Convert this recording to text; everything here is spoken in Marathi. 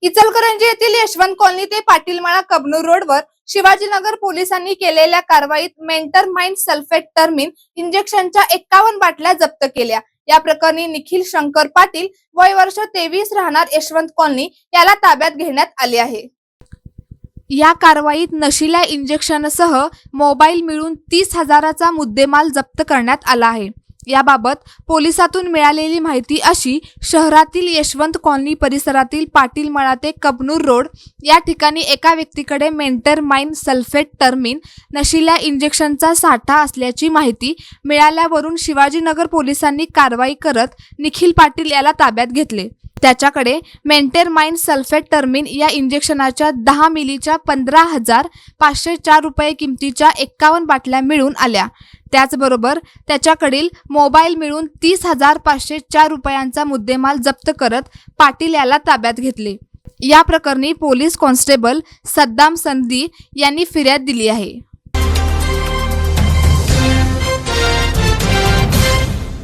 इचलकरंजी येथील यशवंत कॉलनी ते पाटीलमाळा कबनूर रोडवर शिवाजीनगर पोलिसांनी केलेल्या कारवाईत मेंटरमाइन सल्फेट टर्मिन इंजेक्शनच्या 51 बाटल्या जप्त केल्या। या प्रकरणी निखिल शंकर पाटील वय वर्ष 23 राहणार यशवंत कॉलनी याला ताब्यात घेण्यात आले आहे। या कारवाईत नशिला इंजेक्शनसह मोबाईल मिळून 30,000चा मुद्देमाल जप्त करण्यात आला आहे। याबाबत पोलिसातून मिळालेली माहिती अशी, शहरातील यशवंत कॉलनी परिसरातील पाटीलमाळा ते कबनूर रोड या ठिकाणी एका व्यक्तीकडे मेंटरमाइन सल्फेट टर्मिन नशिला इंजेक्शनचा साठा असल्याची माहिती मिळाल्यावरून शिवाजीनगर पोलिसांनी कारवाई करत निखिल पाटील याला ताब्यात घेतले। त्याच्याकडे मेंटरमाइन सल्फेट टर्मिन या इंजेक्शनाच्या 10 मिलीच्या 15,504 रुपये किमतीच्या 51 बाटल्या मिळून आल्या। त्याचबरोबर त्याच्याकडील मोबाईल मिळून 30,504 रुपयांचा मुद्देमाल जप्त करत पाटील याला ताब्यात घेतले। या प्रकरणी पोलीस कॉन्स्टेबल सद्दाम संदी यांनी फिर्याद दिली आहे।